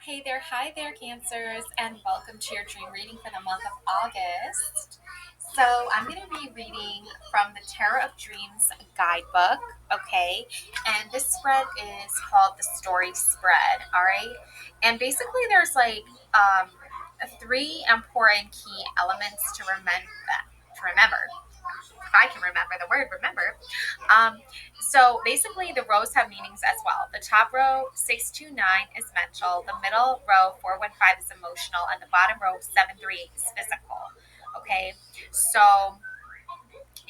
Hi there, Cancers, and welcome to your dream reading for the month of August. So, I'm going to be reading from the Tarot of Dreams guidebook, okay? And this spread is called the Story Spread, all right? And basically, there's um, three important key elements to remember. If I can remember the word remember. So basically, the rows have meanings as well. The top row, 629, is mental. The middle row, 415, is emotional. And the bottom row, 738, is physical. Okay, so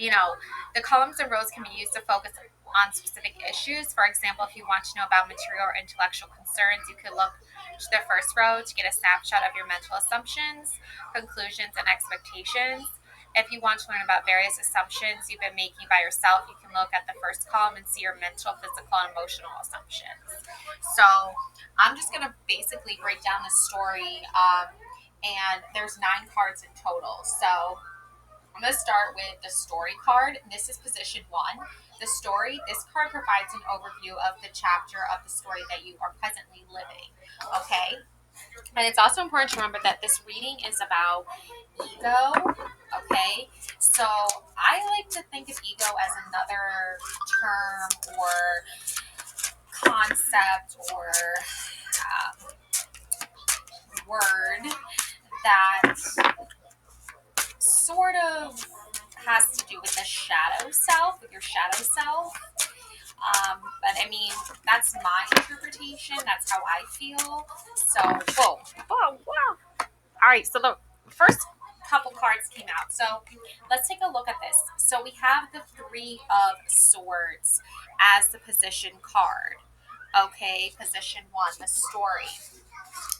the columns and rows can be used to focus on specific issues. For example, if you want to know about material or intellectual concerns, you could look to the first row to get a snapshot of your mental assumptions, conclusions, and expectations. If you want to learn about various assumptions you've been making by yourself, you can look at the first column and see your mental, physical, and emotional assumptions. So I'm just going to basically break down the story, and there's 9 cards in total. So I'm going to start with the story card. This is position one. The story, this card provides an overview of the chapter of the story that you are presently living. Okay? And it's also important to remember that this reading is about ego. Okay? So I like to think of ego as another term or concept or word that sort of has to do with the shadow self, with your shadow self. But I mean, that's my interpretation. That's how I feel. So, whoa. All right. So the first couple cards came out. So let's take a look at this. So we have the Three of Swords as the position card. Okay, position one, the story.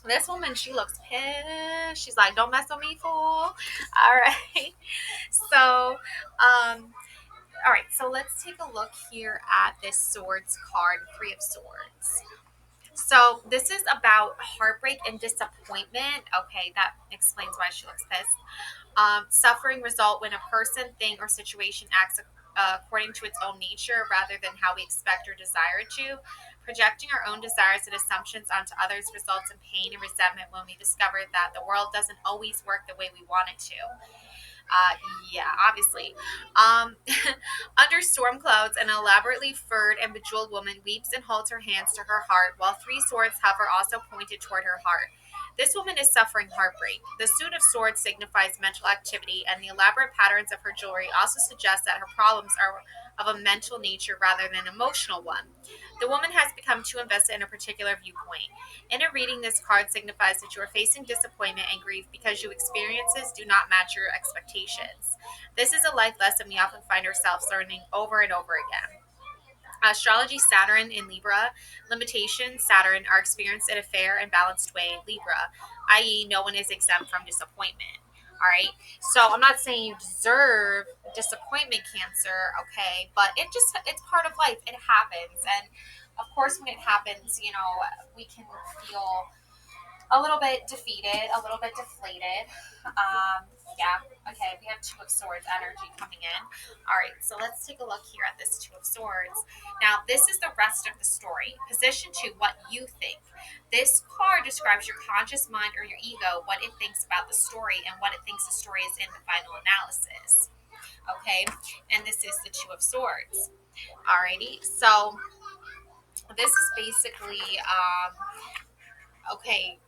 This woman, she looks pissed. She's like, "Don't mess with me, fool." All right. So, all right, so let's take a look here at this swords card, Three of Swords. So this is about heartbreak and disappointment. Okay, that explains why she looks pissed. Suffering result when a person, thing, or situation acts according to its own nature rather than how we expect or desire it to. Projecting our own desires and assumptions onto others results in pain and resentment when we discover that the world doesn't always work the way we want it to. Uh, yeah, obviously. Um, Under storm clouds, an elaborately furred and bejeweled woman weeps and holds her hands to her heart, while three swords hover also pointed toward her heart. This woman is suffering heartbreak. The suit of swords signifies mental activity, and the elaborate patterns of her jewelry also suggest that her problems are of a mental nature rather than an emotional one. The woman has become too invested in a particular viewpoint. In a reading, this card signifies that you are facing disappointment and grief because your experiences do not match your expectations. This is a life lesson we often find ourselves learning over and over again. Astrology Saturn in Libra. Limitations Saturn are experienced in a fair and balanced way in Libra, i.e., no one is exempt from disappointment. All right. So I'm not saying you deserve disappointment, Cancer, okay, but it's part of life. It happens. And of course when it happens, we can feel a little bit defeated, a little bit deflated. Yeah, okay, we have Two of Swords energy coming in. All right, so let's take a look here at this Two of Swords. Now, this is the rest of the story. Position two, what you think. This card describes your conscious mind or your ego, what it thinks about the story, and what it thinks the story is in the final analysis. Okay, and this is the Two of Swords. Alrighty, so this is basically okay,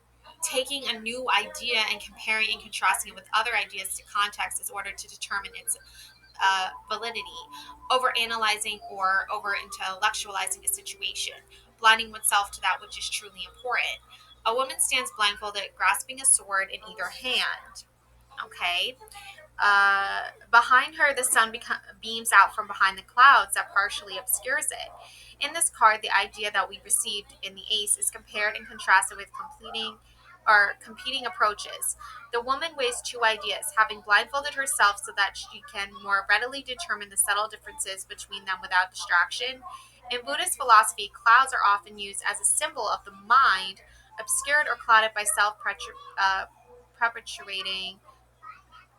taking a new idea and comparing and contrasting it with other ideas to context in order to determine its validity, over analyzing or over intellectualizing a situation, blinding oneself to that which is truly important. A woman stands blindfolded, grasping a sword in either hand. Okay. Behind her, the sun beams out from behind the clouds that partially obscures it. In this card, the idea that we received in the ace is compared and contrasted with completing or competing approaches. The woman weighs two ideas, having blindfolded herself so that she can more readily determine the subtle differences between them without distraction. In Buddhist philosophy, clouds are often used as a symbol of the mind, obscured or clouded by perpetuating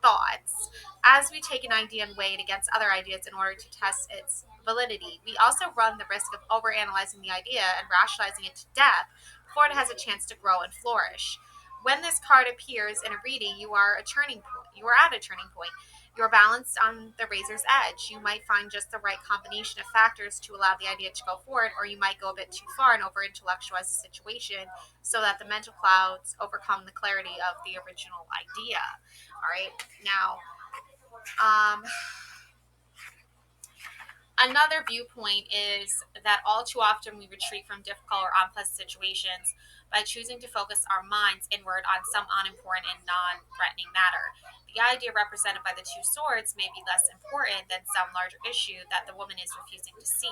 thoughts. As we take an idea and weigh it against other ideas in order to test its validity, we also run the risk of overanalyzing the idea and rationalizing it to death, Florida has a chance to grow and flourish. When this card appears in a reading, you are a turning point. You are at a turning point. You're balanced on the razor's edge. You might find just the right combination of factors to allow the idea to go forward, or you might go a bit too far and over intellectualize the situation so that the mental clouds overcome the clarity of the original idea. All right. Now, um, another viewpoint is that all too often we retreat from difficult or unpleasant situations by choosing to focus our minds inward on some unimportant and non-threatening matter. The idea represented by the two swords may be less important than some larger issue that the woman is refusing to see.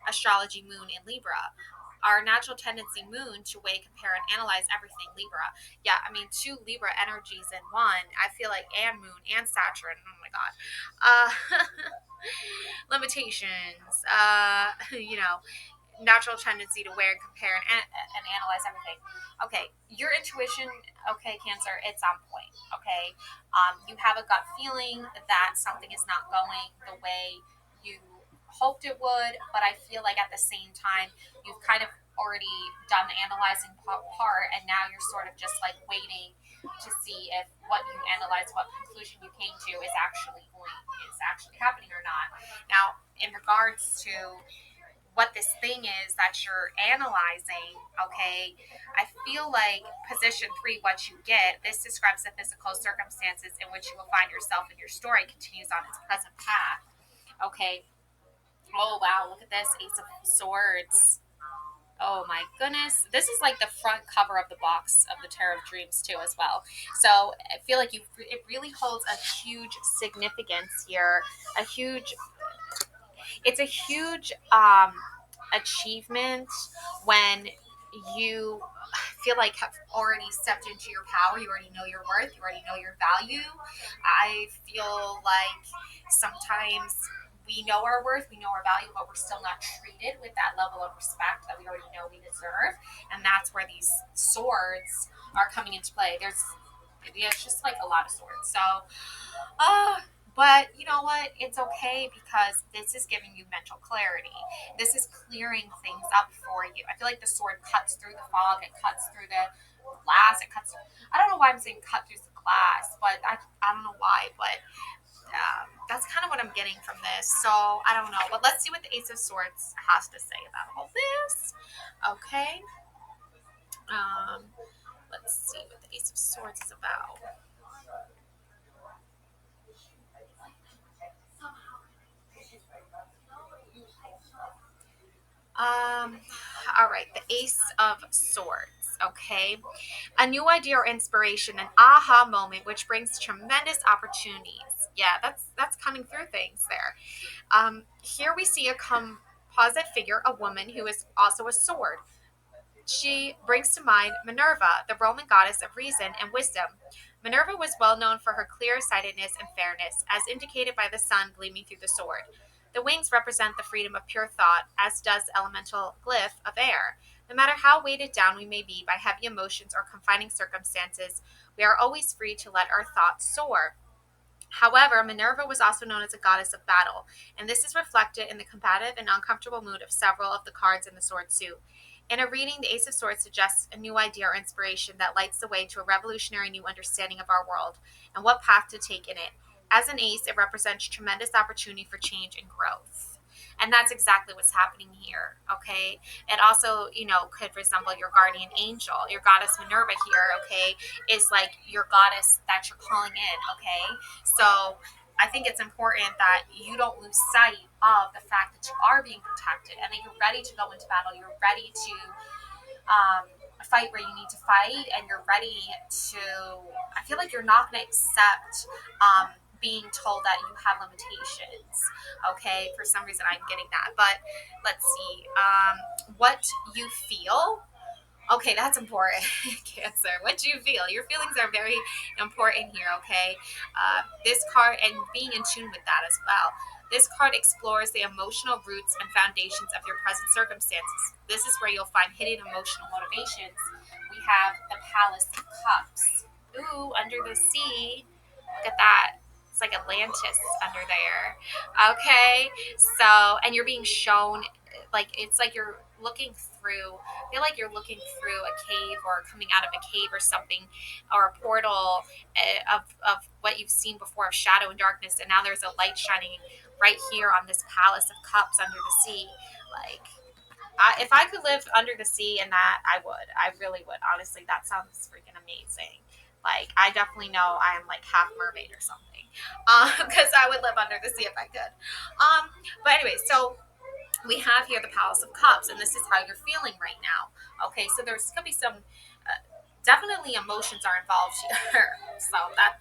Astrology moon in Libra. Our natural tendency moon to weigh, compare, and analyze everything Libra. Yeah, I mean, two Libra energies in one. I feel like, and moon and Saturn. Oh my God. Limitations, natural tendency to wear, compare, and analyze everything. Okay, your intuition, okay, Cancer, it's on point. Okay, you have a gut feeling that something is not going the way you hoped it would, but I feel like at the same time you've kind of already done the analyzing part, and now you're sort of just like waiting to see if what you analyzed, what conclusion you came to, is actually happening or not. Now, in regards to what this thing is that you're analyzing, okay, I feel like position 3, what you get, this describes the physical circumstances in which you will find yourself and your story continues on its present path. Okay. Oh, wow. Look at this. Ace of Swords. Oh my goodness. This is like the front cover of the box of the Tarot of Dreams too as well. So I feel like it really holds a huge significance here. It's a huge achievement when you feel like have already stepped into your power. You already know your worth. You already know your value. I feel like sometimes we know our worth, we know our value, but we're still not treated with that level of respect that we already know we deserve. And that's where these swords are coming into play. It's just like a lot of swords. So, uh, but you know what? It's okay because this is giving you mental clarity. This is clearing things up for you. I feel like the sword cuts through the fog. It cuts through the glass. I don't know why I'm saying cut through the glass, but I don't know why, but that's kind of what I'm getting from this. So I don't know, but let's see what the Ace of Swords has to say about all this. Okay. Um, let's see what the Ace of Swords is about. Um, all right, the Ace of Swords. Okay, a new idea or inspiration, an aha moment, which brings tremendous opportunities. Yeah, that's coming through things there. Here we see a composite figure, a woman who is also a sword. She brings to mind Minerva, the Roman goddess of reason and wisdom. Minerva was well known for her clear sightedness and fairness, as indicated by the sun gleaming through the sword. The wings represent the freedom of pure thought, as does the elemental glyph of air. No matter how weighted down we may be by heavy emotions or confining circumstances, we are always free to let our thoughts soar. However, Minerva was also known as a goddess of battle, and this is reflected in the combative and uncomfortable mood of several of the cards in the sword suit. In a reading, the Ace of Swords suggests a new idea or inspiration that lights the way to a revolutionary new understanding of our world and what path to take in it. As an ace, it represents tremendous opportunity for change and growth. And that's exactly what's happening here, okay? It also, could resemble your guardian angel. Your goddess Minerva here, okay, is like your goddess that you're calling in, okay? So I think it's important that you don't lose sight of the fact that you are being protected and that you're ready to go into battle. You're ready to fight where you need to fight, and you're ready to. I feel like you're not going to accept being told that you have limitations. Okay, for some reason I'm getting that, but let's see. What you feel. Okay, that's important. Cancer. What do you feel? Your feelings are very important here, okay? This card, and being in tune with that as well. This card explores the emotional roots and foundations of your present circumstances. This is where you'll find hidden emotional motivations. We have the Palace of Cups. Ooh, under the sea. Look at that. It's like Atlantis under there. Okay, so, and you're being shown, like, it's like you're looking through. I feel like you're looking through a cave or coming out of a cave or something, or a portal of what you've seen before of shadow and darkness, and now there's a light shining right here on this palace of cups under the sea. Like, if I could live under the sea in that, I would. I really would. Honestly, that sounds freaking amazing. Like, I definitely know I am like half mermaid or something, because I would live under the sea if I could. But anyway, so we have here the Palace of Cups, and this is how you're feeling right now. Okay, so there's gonna be some definitely emotions are involved here, so that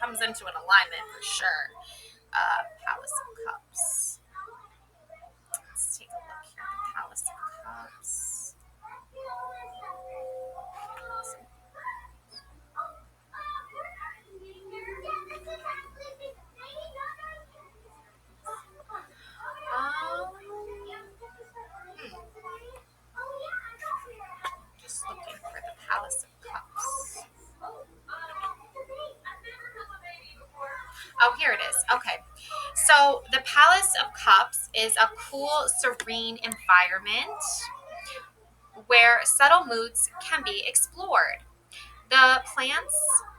comes into an alignment for sure. Palace of Cups. Let's take a look here. The Palace of Cups. Just looking for the Palace of Cups. Oh, here it is. Okay. So the Palace of Cups is a cool, serene environment where subtle moods can be explored. The plants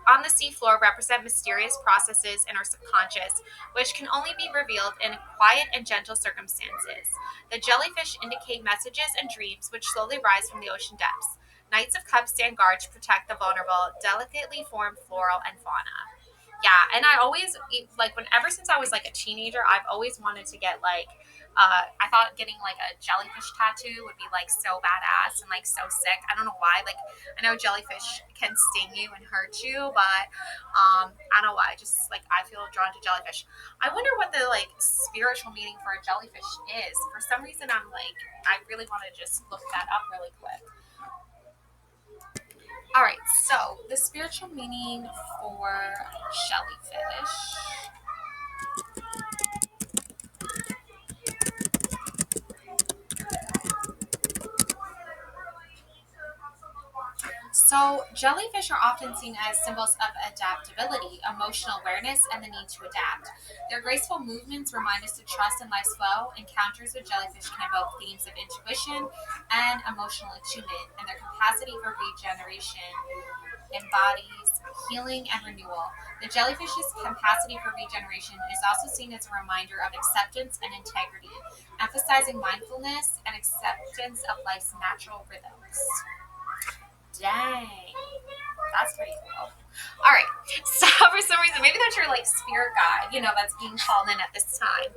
on the seafloor represent mysterious processes in our subconscious, which can only be revealed in quiet and gentle circumstances. The jellyfish indicate messages and dreams which slowly rise from the ocean depths. Knights of Cups stand guard to protect the vulnerable, delicately formed floral and fauna. Yeah, and I always like whenever since I was like a teenager, I've always wanted to get like I thought getting like a jellyfish tattoo would be like so badass and like so sick. I don't know why. Like I know jellyfish can sting you and hurt you, but I don't know why. Just like I feel drawn to jellyfish. I wonder what the like spiritual meaning for a jellyfish is. For some reason, I'm like I really want to just look that up really quick. All right, so the spiritual meaning for jellyfish. So, jellyfish are often seen as symbols of adaptability, emotional awareness, and the need to adapt. Their graceful movements remind us to trust in life's flow. Encounters with jellyfish can evoke themes of intuition and emotional attunement, and their capacity for regeneration embodies healing and renewal. The jellyfish's capacity for regeneration is also seen as a reminder of acceptance and integrity, emphasizing mindfulness and acceptance of life's natural rhythms. Dang. That's pretty cool. All right. So for some reason, maybe that's your like spirit guide, that's being called in at this time.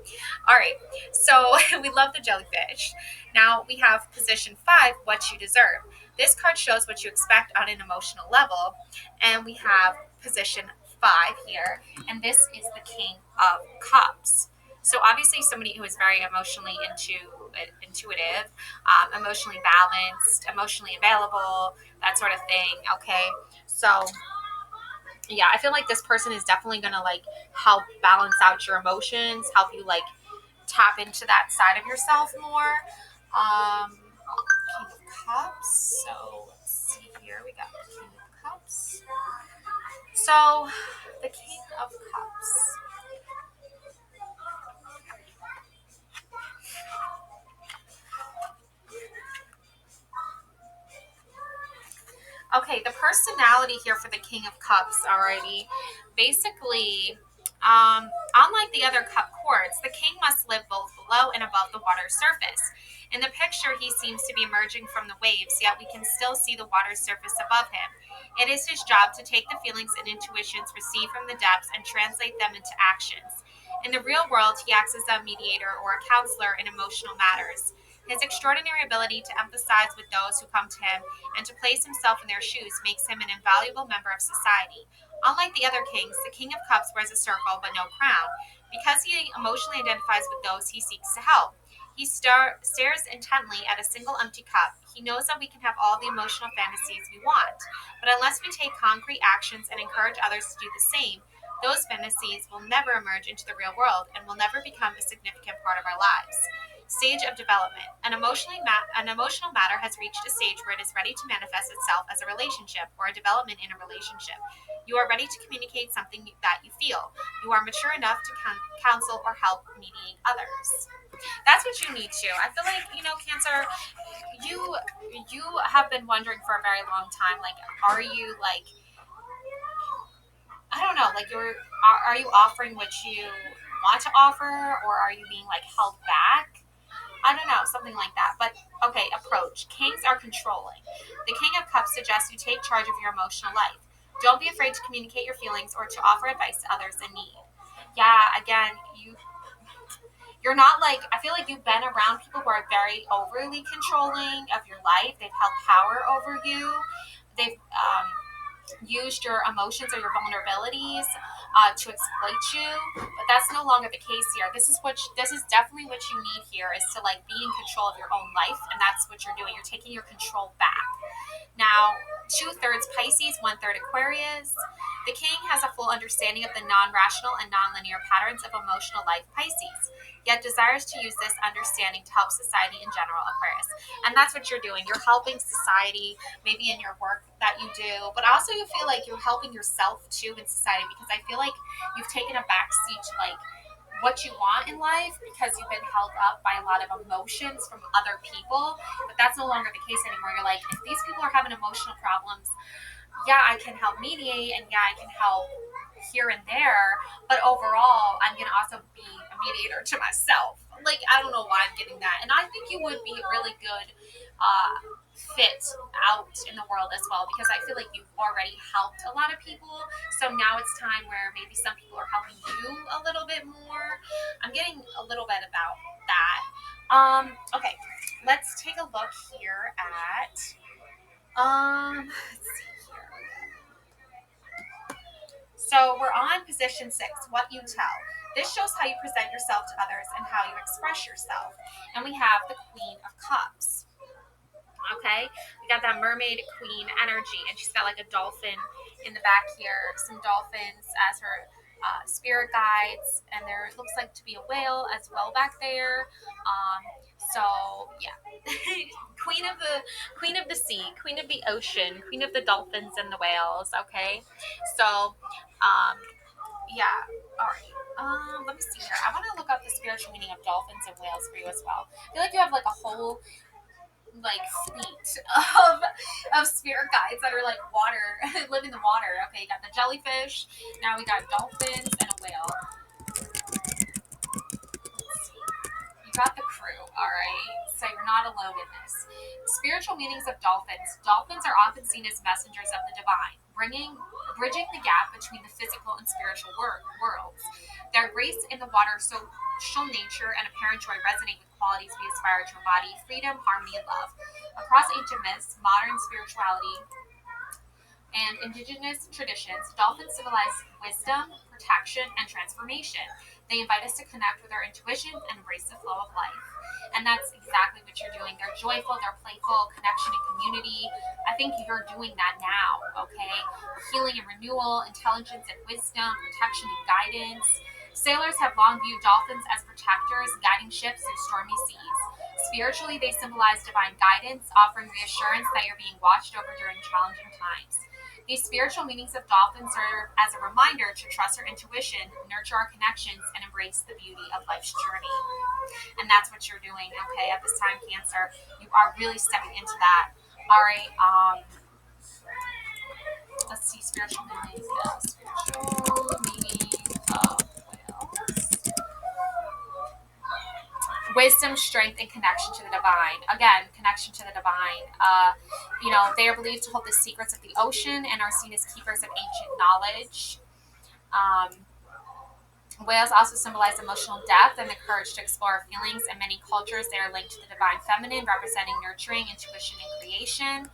All right. So we love the jellyfish. Now we have position 5, what you deserve. This card shows what you expect on an emotional level, and we have position 5 here, and this is the King of Cups. So obviously somebody who is very emotionally intuitive, emotionally balanced, emotionally available, that sort of thing. Okay, so yeah, I feel like this person is definitely gonna like help balance out your emotions, help you like tap into that side of yourself more. King of Cups. So let's see here. We got the King of Cups. So the King of Cups. Okay, the personality here for the King of Cups, alrighty. Basically, unlike the other cup courts, the king must live both below and above the water's surface. In the picture, he seems to be emerging from the waves, yet we can still see the water's surface above him. It is his job to take the feelings and intuitions received from the depths and translate them into actions. In the real world, he acts as a mediator or a counselor in emotional matters. His extraordinary ability to empathize with those who come to him and to place himself in their shoes makes him an invaluable member of society. Unlike the other kings, the King of Cups wears a circle but no crown, because he emotionally identifies with those he seeks to help. He stares intently at a single empty cup. He knows that we can have all the emotional fantasies we want, but unless we take concrete actions and encourage others to do the same, those fantasies will never emerge into the real world and will never become a significant part of our lives. Stage of development. An emotional matter has reached a stage where it is ready to manifest itself as a relationship or a development in a relationship. You are ready to communicate something that you feel. You are mature enough to counsel or help mediate others. That's what you need to. I feel like, Cancer, you you have been wondering for a very long time, like, are you like, I don't know, like, are you offering what you want to offer, or are you being like held back? I don't know, something like that. But okay, approach. Kings are controlling. The King of Cups suggests you take charge of your emotional life. Don't be afraid to communicate your feelings or to offer advice to others in need. Yeah, again, you're not like, I feel like you've been around people who are very overly controlling of your life. They've held power over you. They've used your emotions or your vulnerabilities to exploit you, but that's no longer the case here. This is definitely what you need here, is to like be in control of your own life, and that's what you're doing. You're taking your control back. Now, 2/3 Pisces, 1/3 Aquarius. The King has a full understanding of the non-rational and non-linear patterns of emotional life, Pisces, yet desires to use this understanding to help society in general, Aquarius. And that's what you're doing. You're helping society, maybe in your work that you do, but also you feel like you're helping yourself too in society, because I feel like you've taken a back seat to like what you want in life, because you've been held up by a lot of emotions from other people. But that's no longer the case anymore. You're like, if these people are having emotional problems, yeah, I can help mediate, and yeah, I can help here and there, but overall I'm gonna also be a mediator to myself. Like, I don't know why I'm getting that. And I think you would be really good fit out in the world as well, because I feel like you've already helped a lot of people. So now it's time where maybe some people are helping you a little bit more. I'm getting a little bit about that. Okay, let's take a look here at let's see here. So we're on position 6, what you tell. This shows how you present yourself to others and how you express yourself. And we have the Queen of Cups. Okay, we got that mermaid queen energy, and she's got like a dolphin in the back here, some dolphins as her spirit guides, and there looks like to be a whale as well back there. So yeah, queen of the sea, queen of the ocean, queen of the dolphins and the whales. Okay, so yeah, all right. Let me see here. I want to look up the spiritual meaning of dolphins and whales for you as well. I feel like you have like a whole like fleet of spirit guides that are like water, live in the water. Okay, you got the jellyfish. Now we got dolphins and a whale. You got the crew, all right? So you're not alone in this. Spiritual meanings of dolphins. Dolphins are often seen as messengers of the divine, bridging the gap between the physical and spiritual worlds. Their grace in the water, social nature, and apparent joy resonate with qualities we aspire to embody: freedom, harmony, and love. Across ancient myths, modern spirituality, and indigenous traditions, dolphins symbolize wisdom, protection, and transformation. They invite us to connect with our intuition and embrace the flow of life. And that's exactly what you're doing. They're joyful, they're playful, connection and community. I think you're doing that now, okay? Healing and renewal, intelligence and wisdom, protection and guidance. Sailors have long viewed dolphins as protectors, guiding ships through stormy seas. Spiritually, they symbolize divine guidance, offering reassurance that you're being watched over during challenging times. These spiritual meanings of dolphins serve as a reminder to trust our intuition, nurture our connections, and embrace the beauty of life's journey. And that's what you're doing, okay, at this time, Cancer. You are really stepping into that. All right, let's see, spiritual meanings. Spiritual meaning of whales. Wisdom, strength, and connection to the divine. Again, connection to the divine. They are believed to hold the secrets of the ocean and are seen as keepers of ancient knowledge. Um, Whales also symbolize emotional depth and the courage to explore feelings. In many cultures, they are linked to the divine feminine, representing nurturing, intuition, and creation.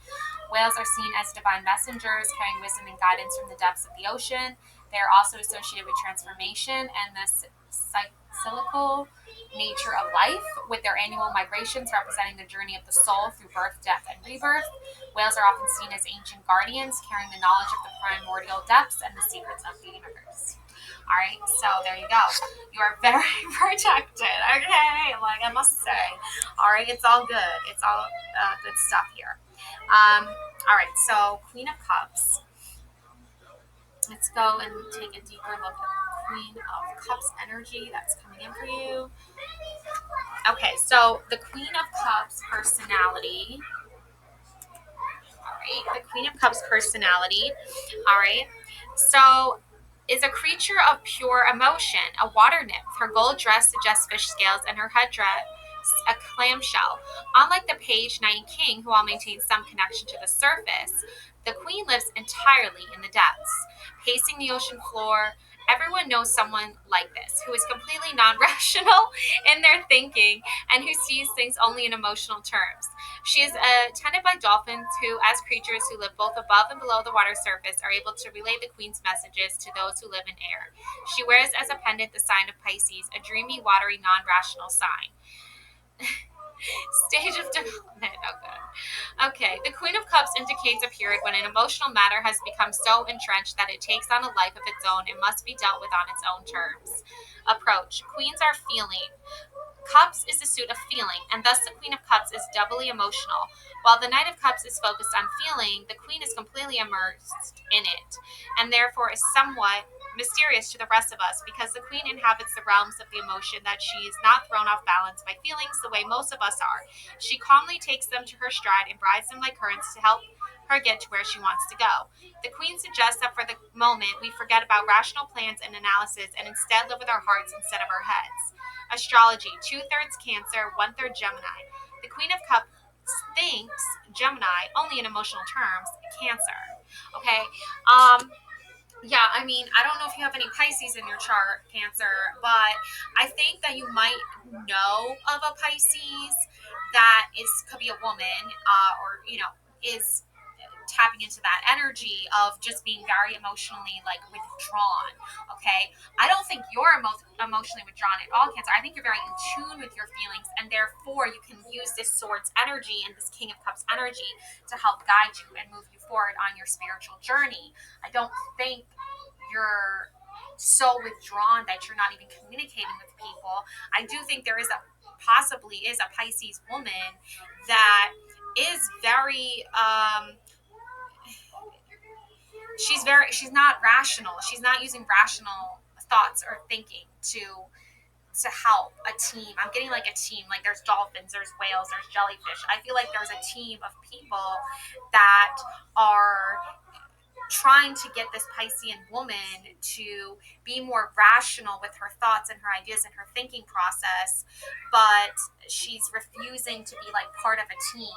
Whales are seen as divine messengers, carrying wisdom and guidance from the depths of the ocean. They are also associated with transformation and the cyclical nature of life, with their annual migrations representing the journey of the soul through birth, death, and rebirth. Whales are often seen as ancient guardians, carrying the knowledge of the primordial depths and the secrets of the universe. All right, so there you go. You are very protected. Okay, like I must say. All right, it's all good. It's all good stuff here. All right, so Queen of Cups. Let's go and take a deeper look at Queen of Cups energy that's coming in for you. Okay, so the Queen of Cups personality. All right, the Queen of Cups personality. All right, so is a creature of pure emotion, a water nymph. Her gold dress suggests fish scales, and her headdress a clamshell. Unlike the page, knight, and king, who all maintain some connection to the surface, the queen lives entirely in the depths, pacing the ocean floor. Everyone knows someone like this, who is completely non-rational in their thinking and who sees things only in emotional terms. She is attended by dolphins who, as creatures who live both above and below the water surface, are able to relay the queen's messages to those who live in air. She wears as a pendant the sign of Pisces, a dreamy, watery, non-rational sign. Stage of development. Oh, good. Okay. The Queen of Cups indicates a period when an emotional matter has become so entrenched that it takes on a life of its own and must be dealt with on its own terms. Approach. Queens are feeling. Cups is the suit of feeling, and thus the Queen of Cups is doubly emotional. While the Knight of Cups is focused on feeling, the Queen is completely immersed in it, and therefore is somewhat mysterious to the rest of us because the Queen inhabits the realms of the emotion that she is not thrown off balance by feelings the way most of us are. She calmly takes them to her stride and rides them like currents to help her get to where she wants to go. The Queen suggests that for the moment we forget about rational plans and analysis and instead live with our hearts instead of our heads. Astrology, 2/3 Cancer, 1/3 Gemini. The Queen of Cups thinks Gemini only in emotional terms, Cancer. Okay. Yeah, I mean, I don't know if you have any Pisces in your chart, Cancer, but I think that you might know of a Pisces that is could be a woman, or is tapping into that energy of just being very emotionally like withdrawn. Okay, I don't think you're emotionally withdrawn at all, Cancer. I think you're very in tune with your feelings, and therefore you can use this Swords energy and this King of Cups energy to help guide you and move you forward on your spiritual journey. I don't think you're so withdrawn that you're not even communicating with people. I do think there is possibly is a Pisces woman that is very she's not rational. She's not using rational thoughts or thinking to help a team. I'm getting like a team. Like there's dolphins, there's whales, there's jellyfish. I feel like there's a team of people that are trying to get this Piscean woman to be more rational with her thoughts and her ideas and her thinking process, but she's refusing to be like part of a team.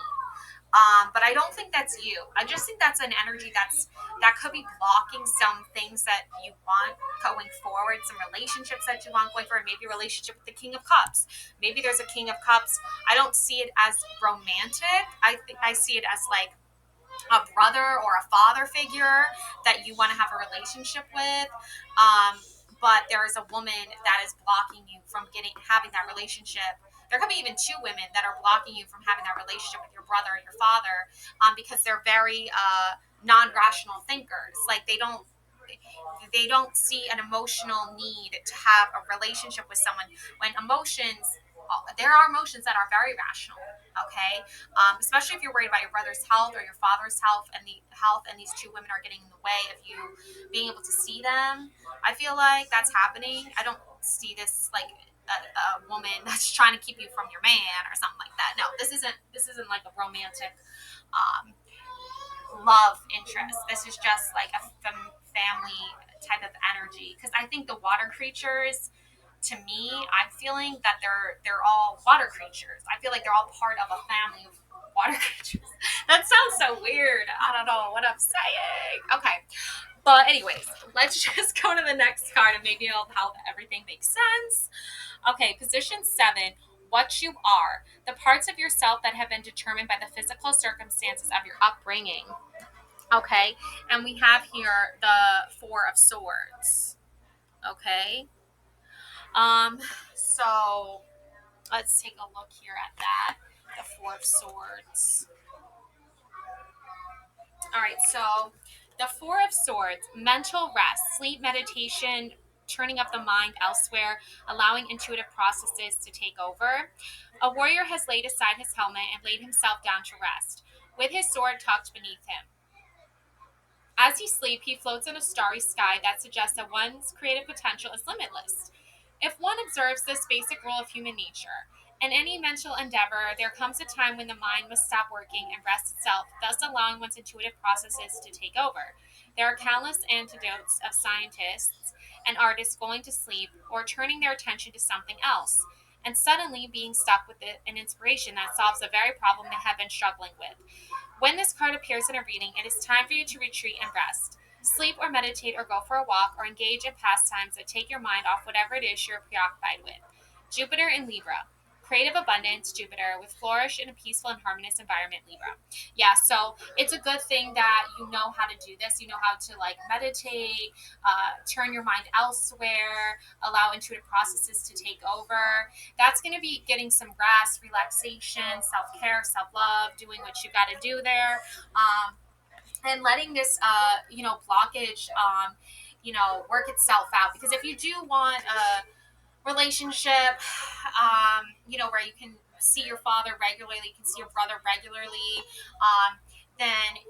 But I don't think that's you. I just think that's an energy that could be blocking some things that you want going forward, some relationships that you want going forward, maybe a relationship with the King of Cups. Maybe there's a King of Cups. I don't see it as romantic. I think I see it as like a brother or a father figure that you want to have a relationship with. But there is a woman that is blocking you from having that relationship. There could be even two women that are blocking you from having that relationship with your brother or your father, because they're very non-rational thinkers. Like they don't see an emotional need to have a relationship with someone when there are emotions that are very rational. Okay, especially if you're worried about your brother's health or your father's health, and these two women are getting in the way of you being able to see them. I feel like that's happening. I don't see this like a woman that's trying to keep you from your man or something like that. No, this isn't like a romantic um, love interest. This is just like a family type of energy, because I think the water creatures, to me, I'm feeling that they're all water creatures. I feel like they're all part of a family of water creatures. That sounds so weird. I don't know what I'm saying. Okay. But anyways, let's just go to the next card and maybe it'll help everything make sense. Okay, position 7. What you are. The parts of yourself that have been determined by the physical circumstances of your upbringing. Okay, and we have here the Four of Swords. Okay. Um, so let's take a look here at that. The Four of Swords. All right, so the Four of Swords, mental rest, sleep, meditation, turning up the mind elsewhere, allowing intuitive processes to take over. A warrior has laid aside his helmet and laid himself down to rest, with his sword tucked beneath him. As he sleeps, he floats in a starry sky that suggests that one's creative potential is limitless. If one observes this basic rule of human nature, in any mental endeavor, there comes a time when the mind must stop working and rest itself, thus allowing one's intuitive processes to take over. There are countless anecdotes of scientists and artists going to sleep or turning their attention to something else, and suddenly being stuck with an inspiration that solves a very problem they have been struggling with. When this card appears in a reading, it is time for you to retreat and rest. Sleep or meditate or go for a walk or engage in pastimes that take your mind off whatever it is you're preoccupied with. Jupiter in Libra. Creative abundance, Jupiter, with flourish in a peaceful and harmonious environment, Libra. Yeah, so it's a good thing that you know how to do this. You know how to like meditate, turn your mind elsewhere, allow intuitive processes to take over. That's going to be getting some rest, relaxation, self-care, self-love, doing what you got to do there, and letting this blockage work itself out. Because if you do want a relationship, where you can see your father regularly, you can see your brother regularly, then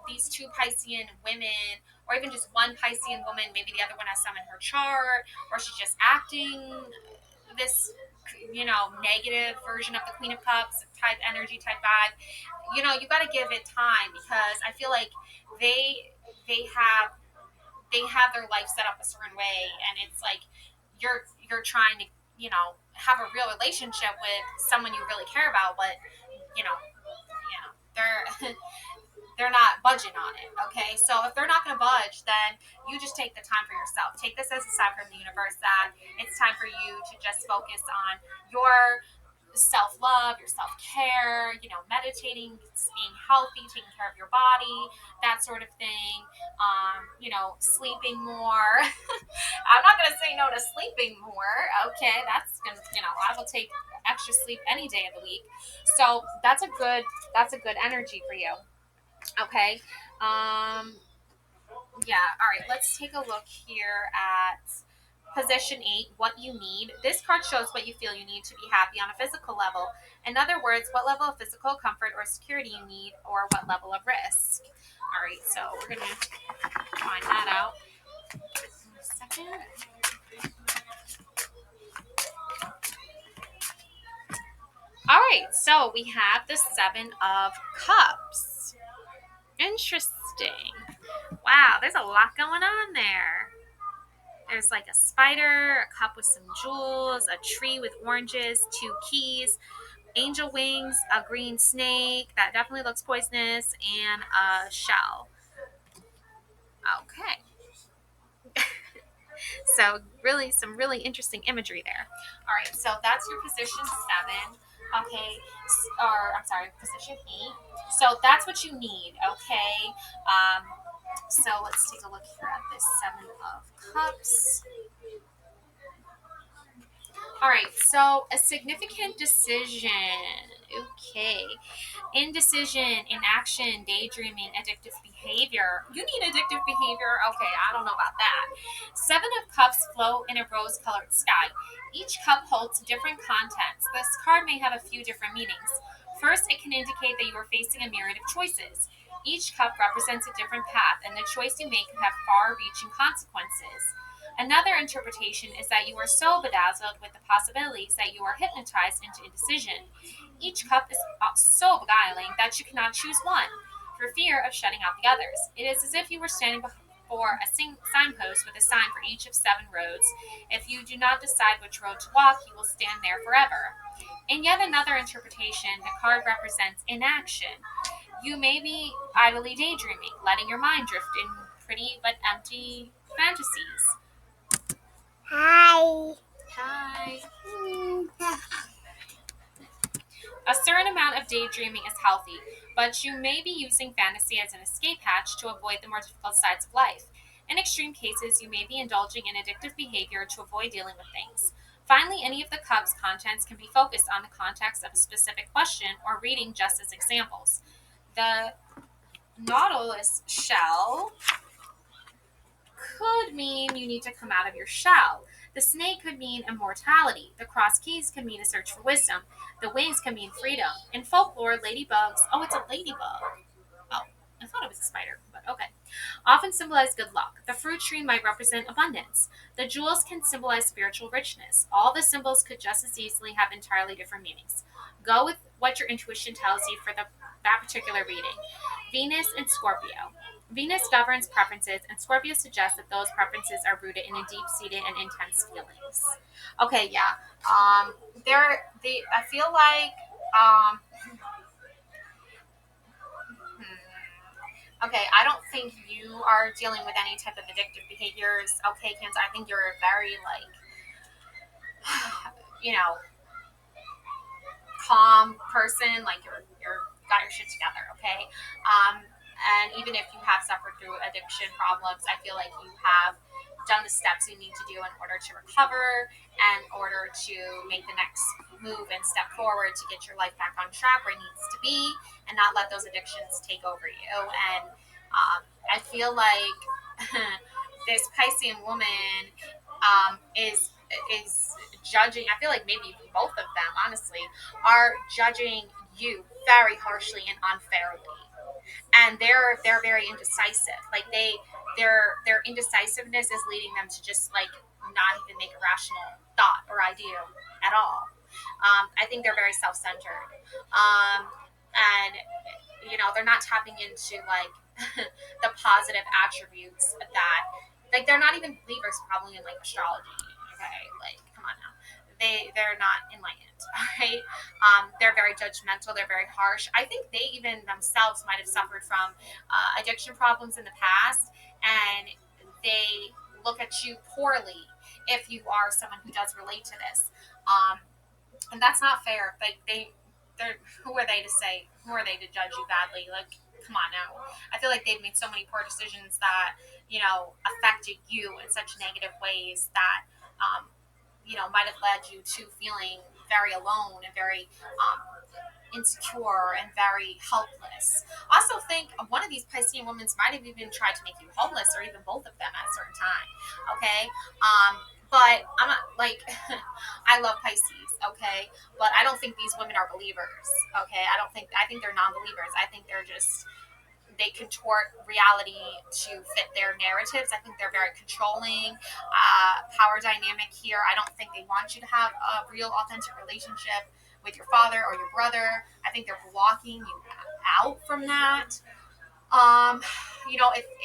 these two Piscean women, or even just one Piscean woman, maybe the other one has some in her chart, or she's just acting this negative version of the Queen of Cups type energy, type vibe. You got to give it time, because I feel like they have their life set up a certain way, and it's like you're trying to have a real relationship with someone you really care about, but they're they're not budging on it. Okay, so if they're not going to budge, then you just take the time for yourself. Take this as a sign from the universe that it's time for you to just focus on your self-love, your self-care, meditating, being healthy, taking care of your body, that sort of thing. Sleeping more. I'm not going to say no to sleeping more. Okay, that's going to, I will take extra sleep any day of the week. So that's a good energy for you. Okay. Yeah. All right. Let's take a look here at position 8, what you need. This card shows what you feel you need to be happy on a physical level. In other words, what level of physical comfort or security you need, or what level of risk. All right. So we're going to find that out in a second. All right. So we have the 7 of Cups. Interesting. Wow, there's a lot going on there. There's like a spider, a cup with some jewels, a tree with oranges, 2 keys, angel wings, a green snake that definitely looks poisonous, and a shell. Okay. So really, some really interesting imagery there. All right, so that's your position 7. Okay, or I'm sorry, position 8. So that's what you need. Okay. So let's take a look here at this 7 of Cups. All right, so a significant decision. Okay. Indecision, inaction, daydreaming, addictive behavior. You need addictive behavior? Okay, I don't know about that. 7 of Cups float in a rose-colored sky. Each cup holds different contents. This card may have a few different meanings. First, it can indicate that you are facing a myriad of choices. Each cup represents a different path, and the choice you make can have far-reaching consequences. Another interpretation is that you are so bedazzled with the possibilities that you are hypnotized into indecision. Each cup is so beguiling that you cannot choose one, for fear of shutting out the others. It is as if you were standing before a signpost with a sign for each of 7 roads. If you do not decide which road to walk, you will stand there forever. In yet another interpretation, the card represents inaction. You may be idly daydreaming, letting your mind drift in pretty but empty fantasies. Hi. Hi. A certain amount of daydreaming is healthy, but you may be using fantasy as an escape hatch to avoid the more difficult sides of life. In extreme cases, you may be indulging in addictive behavior to avoid dealing with things. Finally, any of the cup's contents can be focused on the context of a specific question or reading just as examples. The nautilus shell could mean you need to come out of your shell. The snake could mean immortality. The cross keys could mean a search for wisdom. The wings can mean freedom. In folklore, ladybugs. Oh, it's a ladybug. Oh, I thought it was a spider, but okay. Often symbolize good luck. The fruit tree might represent abundance. The jewels can symbolize spiritual richness. All the symbols could just as easily have entirely different meanings. Go with what your intuition tells you for that particular reading. Venus and Scorpio. Venus governs preferences, and Scorpio suggests that those preferences are rooted in a deep-seated and intense feelings. Okay, yeah. I feel like um, okay, I don't think you are dealing with any type of addictive behaviors. Okay, Cancer, I think you're a very like, you know, calm person. Like you're got your shit together. Okay, and even if you have suffered through addiction problems, I feel like you have done the steps you need to do in order to recover and in order to make the next move and step forward to get your life back on track where it needs to be and not let those addictions take over you. And I feel like this Piscean woman is judging. I feel like maybe even both of them, honestly, are judging you very harshly and unfairly, and they're very indecisive. Like their indecisiveness is leading them to just like not even make a rational thought or idea at all. I think they're very self-centered, and they're not tapping into like the positive attributes that like they're not even believers probably in like astrology. Okay, like come on now. They're not enlightened. All right. They're very judgmental. They're very harsh. I think they even themselves might have suffered from addiction problems in the past, and they look at you poorly if you are someone who does relate to this. And that's not fair. Like they're who are they to say? Who are they to judge you badly? Like, come on now. I feel like they've made so many poor decisions that affected you in such negative ways that might have led you to feeling very alone and very insecure and very helpless. I also think one of these Piscean women might have even tried to make you homeless, or even both of them at a certain time. Okay, but I'm not like I love Pisces. Okay, but I don't think these women are believers. Okay, I think they're non-believers. I think they're just they contort reality to fit their narratives. I think they're very controlling, power dynamic here. I don't think they want you to have a real, authentic relationship with your father or your brother. I think they're blocking you out from that. Um,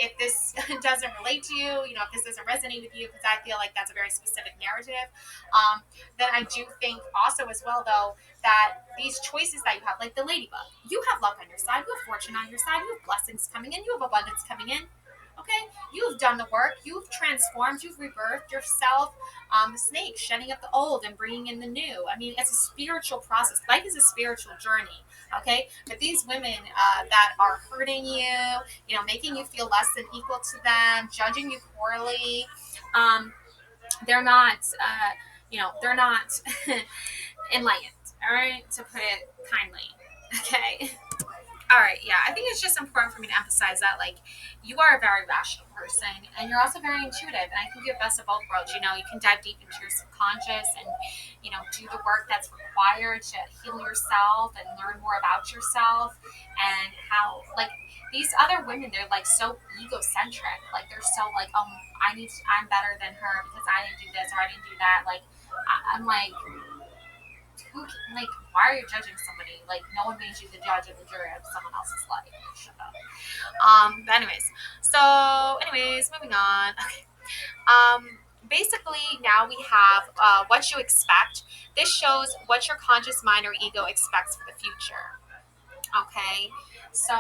if this doesn't relate to you, if this doesn't resonate with you, because I feel like that's a very specific narrative, then I do think also as well, though, that these choices that you have, like the ladybug, you have luck on your side, you have fortune on your side, you have blessings coming in, you have abundance coming in. Okay, you've done the work, you've transformed, you've rebirthed yourself. The snake shedding up the old and bringing in the new. I mean, it's a spiritual process. Life is a spiritual journey. Okay, but these women that are hurting you, making you feel less than equal to them, judging you poorly, they're not, they're not enlightened. All right, to put it kindly. Okay. All right, yeah, I think it's just important for me to emphasize that, like, you are a very rational person, and you're also very intuitive, and I think you have best of both worlds. You can dive deep into your subconscious and, do the work that's required to heal yourself and learn more about yourself and how, like, these other women, they're, like, so egocentric. Like, they're so, like, I'm better than her because I didn't do this or I didn't do that. Like, I'm like, why are you judging somebody? Like, no one made you the judge and the jury of someone else's life. Like, shut up. But anyways, moving on. Okay. Basically, now we have what you expect. This shows what your conscious mind or ego expects for the future. Okay, so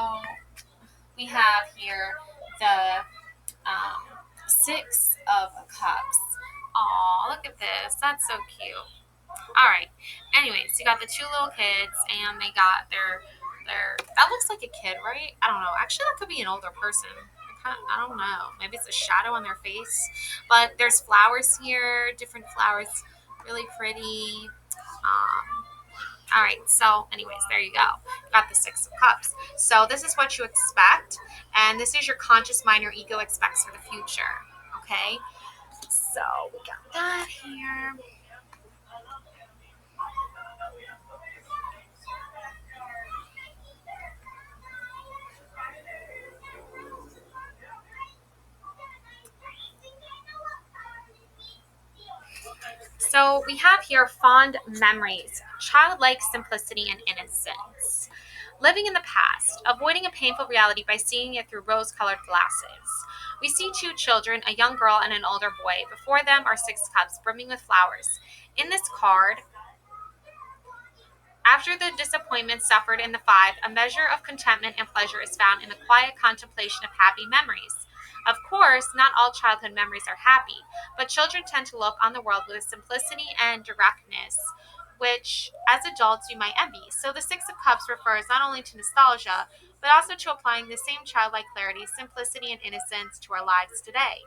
we have here the Six of Cups. Aw, look at this. That's so cute. All right. Anyways, you got the two little kids, and they got their. That looks like a kid, right? I don't know. Actually, that could be an older person. I don't know. Maybe it's a shadow on their face. But there's flowers here, different flowers, really pretty. All right. So, anyways, there you go. You got the Six of Cups. So this is what you expect, and this is your conscious mind or ego expects for the future. Okay, so we got that here. So we have here fond memories, childlike simplicity and innocence. Living in the past, avoiding a painful reality by seeing it through rose colored glasses. We see two children, a young girl and an older boy. Before them are six cups brimming with flowers. In this card, after the disappointment suffered in the five, a measure of contentment and pleasure is found in the quiet contemplation of happy memories. Of course, not all childhood memories are happy, but children tend to look on the world with a simplicity and directness, which as adults we might envy. So the Six of Cups refers not only to nostalgia, but also to applying the same childlike clarity, simplicity, and innocence to our lives today.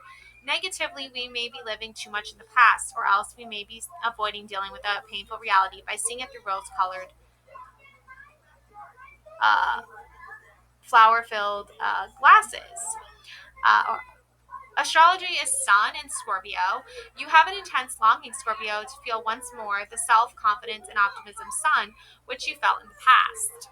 Negatively, we may be living too much in the past, or else we may be avoiding dealing with a painful reality by seeing it through rose colored, uh, flower filled glasses. Uh, Astrology is Sun in Scorpio. You have an intense longing, Scorpio, to feel once more the self confidence and optimism Sun, which you felt in the past.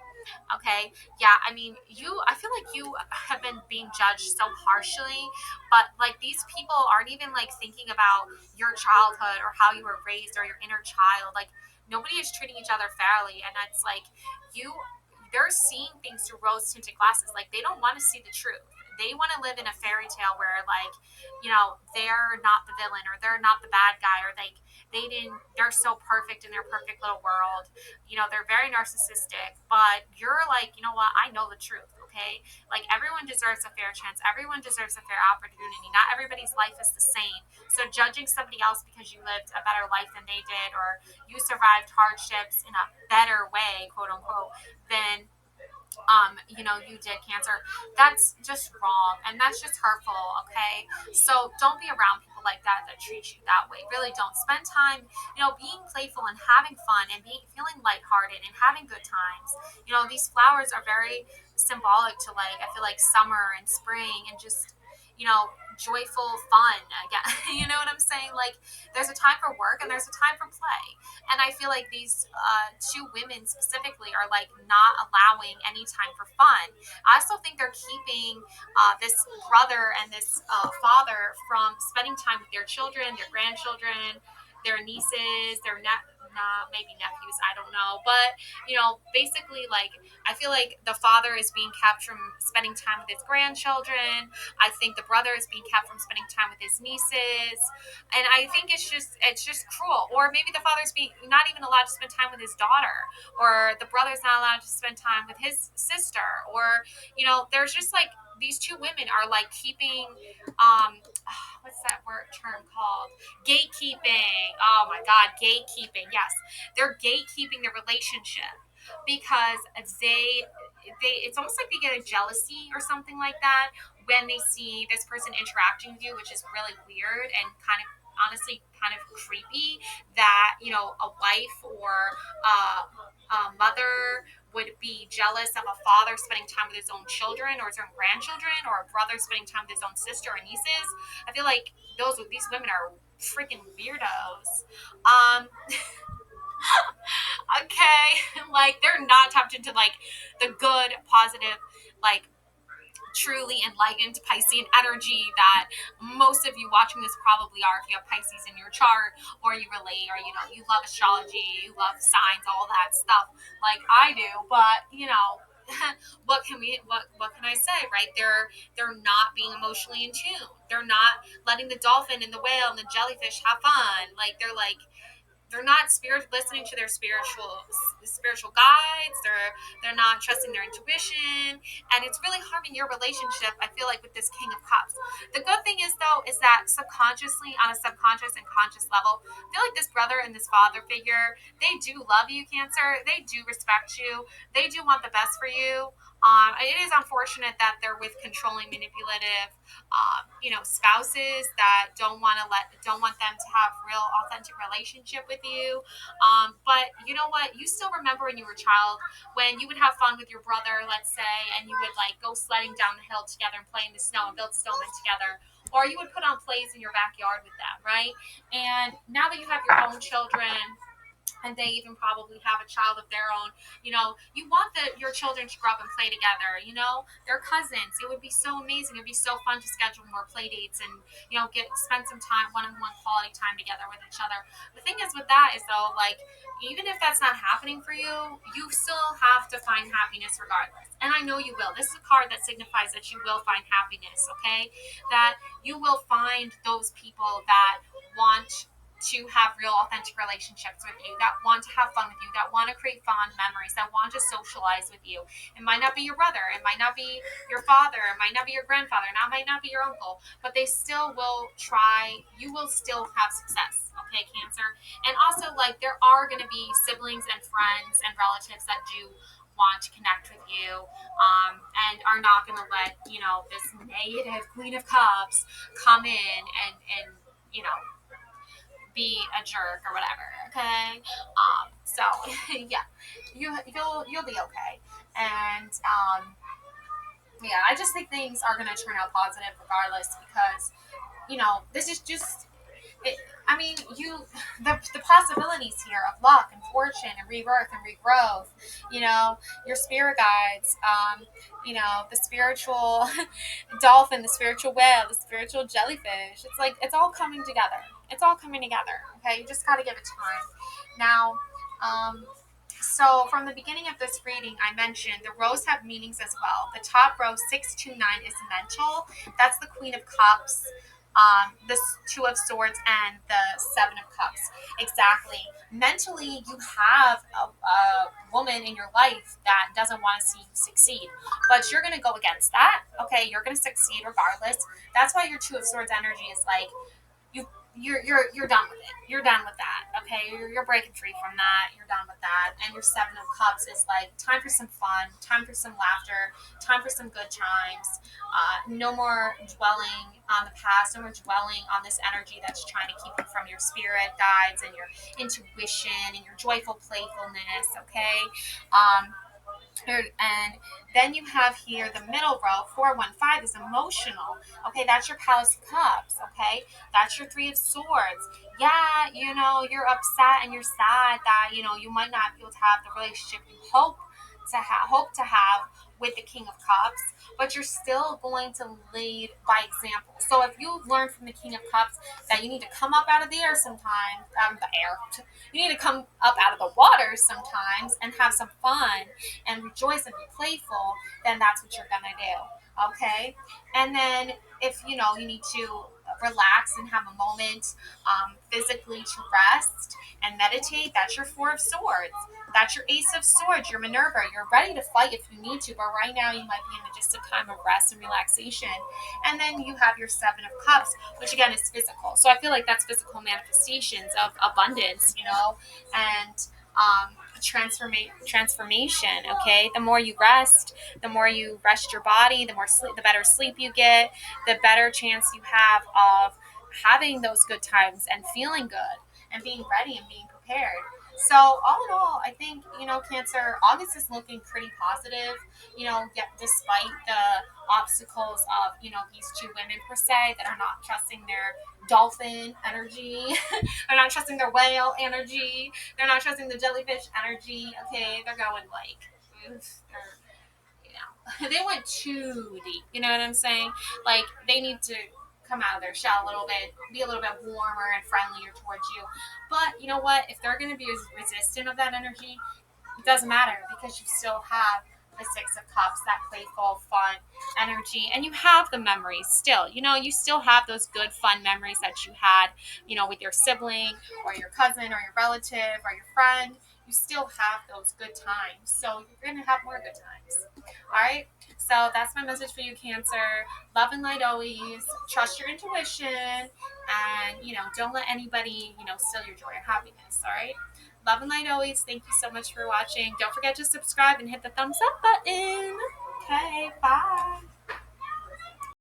Okay, yeah, I mean, I feel like you have been being judged so harshly, but like these people aren't even like thinking about your childhood or how you were raised or your inner child. Like, nobody is treating each other fairly, and it's like you, they're seeing things through rose tinted glasses. Like, they don't want to see the truth. They want to live in a fairy tale where, like, they're not the villain or they're not the bad guy, or like they're so perfect in their perfect little world. They're very narcissistic, but you're like, you know what, I know the truth. Okay, like, everyone deserves a fair chance, everyone deserves a fair opportunity. Not everybody's life is the same. So judging somebody else because you lived a better life than they did, or you survived hardships in a better way, quote unquote, than you did, Cancer, that's just wrong, and that's just hurtful. Okay, so don't be around people like that treat you that way. Really don't. Spend time being playful and having fun and feeling lighthearted and having good times. These flowers are very symbolic to, like, I feel like summer and spring and just joyful fun again. You know what I'm saying? Like, there's a time for work and there's a time for play. And I feel like these two women specifically are like not allowing any time for fun. I also think they're keeping this brother and this father from spending time with their children, their grandchildren, their nieces, maybe nephews, I don't know. But, basically, like, I feel like the father is being kept from spending time with his grandchildren. I think the brother is being kept from spending time with his nieces, and I think it's just cruel. Or maybe the father's being not even allowed to spend time with his daughter, or the brother's not allowed to spend time with his sister, or there's just like these two women are like keeping what's that word term called, gatekeeping. Oh my god, gatekeeping. Yes, they're gatekeeping the relationship because they it's almost like they get a jealousy or something like that when they see this person interacting with you, which is really weird and kind of honestly kind of creepy, that a wife or a mother would be jealous of a father spending time with his own children or his own grandchildren, or a brother spending time with his own sister or nieces. I feel like these women are freaking weirdos. um okay, like, they're not tapped into like the good, positive, like, truly enlightened Piscean energy that most of you watching this probably are, if you have Pisces in your chart, or you relate, or you love astrology, you love signs, all that stuff like I do. But what can I say, right? They're not being emotionally in tune. They're not letting the dolphin and the whale and the jellyfish have fun. Like, they're not listening to their spiritual guides. They're not trusting their intuition, and it's really harming your relationship, I feel like, with this King of Cups. The good thing is, though, is that subconsciously, on a subconscious and conscious level, I feel like this brother and this father figure, they do love you, Cancer. They do respect you. They do want the best for you. It is unfortunate that they're with controlling, manipulative, spouses that don't want them to have real, authentic relationship with you. But you know what? You still remember when you were a child, when you would have fun with your brother, let's say, and you would like go sledding down the hill together and play in the snow and build snowmen together. or you would put on plays in your backyard with them, right? And now that you have your own children, and they even probably have a child of their own, you want your children to grow up and play together, they're cousins. It would be so amazing. It'd be so fun to schedule more play dates and, spend some time, one-on-one quality time together with each other. The thing is with that is though, like, even if that's not happening for you, you still have to find happiness regardless. And I know you will. This is a card that signifies that you will find happiness, okay? That you will find those people that want to have real authentic relationships with you, that want to have fun with you, that want to create fond memories, that want to socialize with you. It might not be your brother, it might not be your father, it might not be your grandfather, it might not be your uncle, but they still will try. You will still have success, okay, Cancer? And also, like, there are going to be siblings and friends and relatives that do want to connect with you, and are not going to let, this negative Queen of Cups come in and you know be a jerk or whatever. Okay. So yeah, you'll be okay. And yeah, I just think things are gonna turn out positive regardless, because this is just it. I mean, the possibilities here of luck and fortune and rebirth and regrowth, your spirit guides, the spiritual dolphin, the spiritual whale, the spiritual jellyfish. It's like it's all coming together. It's all coming together. Okay, you just got to give it time. Now, so from the beginning of this reading, I mentioned the rows have meanings as well. The top row, 629, is mental. That's the Queen of Cups, the Two of Swords, and the Seven of Cups. Exactly. Mentally, you have a woman in your life that doesn't want to see you succeed, but you're going to go against that. Okay, you're going to succeed regardless. That's why your Two of Swords energy is like you you're done with it. You're done with that. Okay, you're breaking free from that. You're done with that. And your Seven of Cups is like time for some fun, time for some laughter, time for some good times. No more dwelling on the past. No more dwelling on this energy that's trying to keep you from your spirit guides and your intuition and your joyful playfulness. Okay. And then you have here the middle row, 415, is emotional. Okay, that's your Palace of Cups. Okay, that's your Three of Swords. Yeah, you're upset and you're sad that, you might not be able to have the relationship you hope to have with the King of Cups, but you're still going to lead by example. So if you've learned from the King of Cups that you need to come up out of the air sometimes, you need to come up out of the water sometimes and have some fun and rejoice and be playful, then that's what you're gonna do. Okay, and then if you need to relax and have a moment, physically, to rest and meditate, that's your Four of Swords. That's your Ace of Swords, your Minerva. You're ready to fight if you need to, but right now you might be in just a time of rest and relaxation. And then you have your Seven of Cups, which again is physical. So I feel like that's physical manifestations of abundance, and transformation. Okay, the more you rest, your body, the better sleep you get, the better chance you have of having those good times and feeling good and being ready and being prepared. So all in all, I think, Cancer, August is looking pretty positive, yet despite the obstacles of, these two women per se that are not trusting their dolphin energy, they're not trusting their whale energy, they're not trusting the jellyfish energy. Okay, they're going like, they went too deep. You know what I'm saying? Like, they need to come out of their shell a little bit, be a little bit warmer and friendlier towards you. But you know what? If they're going to be resistant of that energy, it doesn't matter, because you still have the Six of Cups, that playful, fun energy, and you have the memories still. You still have those good, fun memories that you had, with your sibling or your cousin or your relative or your friend. You still have those good times. So you're going to have more good times. All right. So that's my message for you, Cancer. Love and light always. Trust your intuition, and don't let anybody steal your joy or happiness. All right. Love and light always. Thank you so much for watching. Don't forget to subscribe and hit the thumbs up button. Okay. Bye.